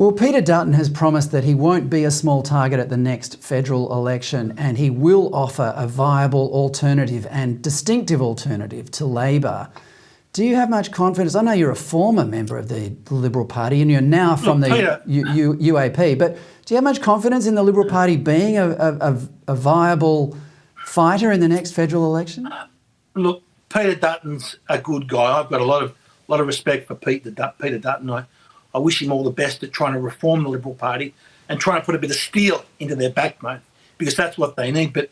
Well, Peter Dutton has promised that he won't be a small target at the next federal election, and he will offer a viable alternative and distinctive alternative to Labor. Do you have much confidence? I know you're a former member of the Liberal Party and you're now from the UAP, but do you have much confidence in the Liberal Party being a viable fighter in the next federal election? Look, Peter Dutton's a good guy. I've got a lot of respect for Peter Dutton. I wish him all the best at trying to reform the Liberal Party and trying to put a bit of steel into their backbone, because that's what they need. But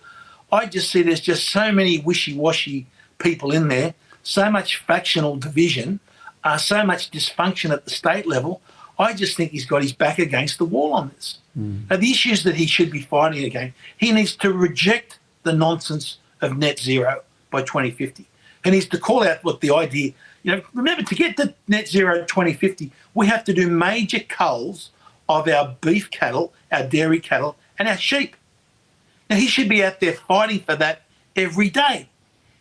I just see there's just so many wishy-washy people in there, so much factional division, so much dysfunction at the state level. I just think he's got his back against the wall on this. Now, the issues that he should be fighting against, he needs to reject the nonsense of net zero by 2050. He needs to call out what the idea, remember, to get to net zero 2050, we have to do major culls of our beef cattle, our dairy cattle, and our sheep. Now, he should be out there fighting for that every day.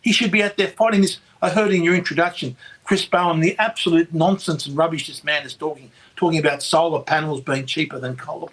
He should be out there fighting this. I heard in your introduction, Chris Bowen, the absolute nonsense and rubbish this man is talking about solar panels being cheaper than coal.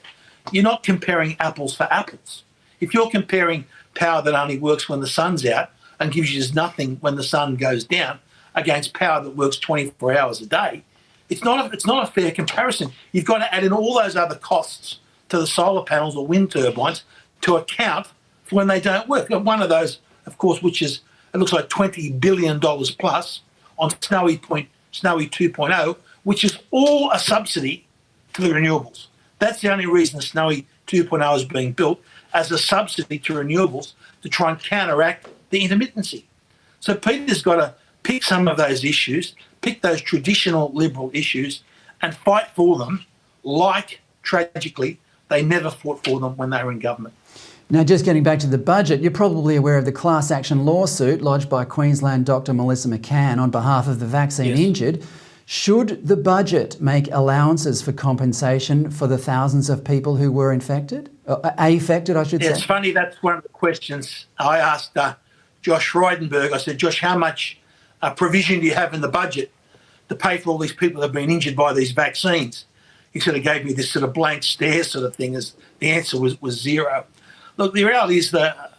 You're not comparing apples for apples. If you're comparing power that only works when the sun's out and gives you nothing when the sun goes down against power that works 24 hours a day, it's not a fair comparison. You've got to add in all those other costs to the solar panels or wind turbines to account for when they don't work. And one of those, of course, which is, it looks like $20 billion plus on Snowy 2.0, which is all a subsidy to the renewables. That's the only reason Snowy 2.0 is being built, as a subsidy to renewables to try and counteract the intermittency. So Peter's got to pick some of those issues, pick those traditional Liberal issues and fight for them like, tragically, they never fought for them when they were in government. Now, just getting back to the budget, you're probably aware of the class action lawsuit lodged by Queensland Dr Melissa McCann on behalf of the vaccine injured. Should the budget make allowances for compensation for the thousands of people who were infected? Affected, I should say. It's funny, that's one of the questions I asked Josh Frydenberg. I said, Josh, how much provision do you have in the budget to pay for all these people that have been injured by these vaccines? He sort of gave me this sort of blank stare sort of thing, as the answer was zero. Look, the reality is that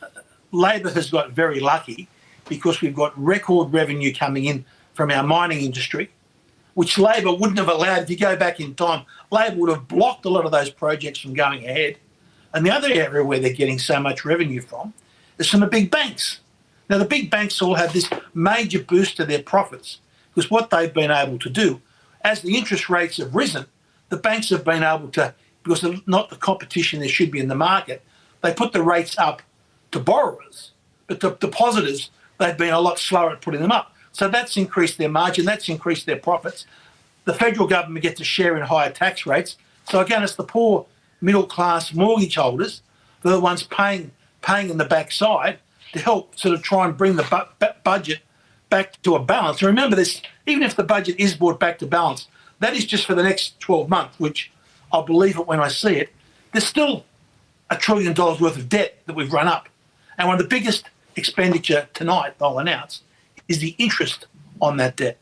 Labor has got very lucky because we've got record revenue coming in from our mining industry, which Labor wouldn't have allowed. If you go back in time, Labor would have blocked a lot of those projects from going ahead. And the other area where they're getting so much revenue from is from the big banks. Now, the big banks all have this major boost to their profits because what they've been able to do, as the interest rates have risen, the banks have been able to, because of not the competition there should be in the market, they put the rates up to borrowers, but to depositors, they've been a lot slower at putting them up. So that's increased their margin, that's increased their profits. The federal government gets a share in higher tax rates. So again, it's the poor middle-class mortgage holders that are the ones paying in the backside to help sort of try and bring the budget back to a balance. And remember this, even if the budget is brought back to balance, that is just for the next 12 months, which I'll believe it when I see it. There's still $1 trillion worth of debt that we've run up. And one of the biggest expenditure tonight, I'll announce, is the interest on that debt.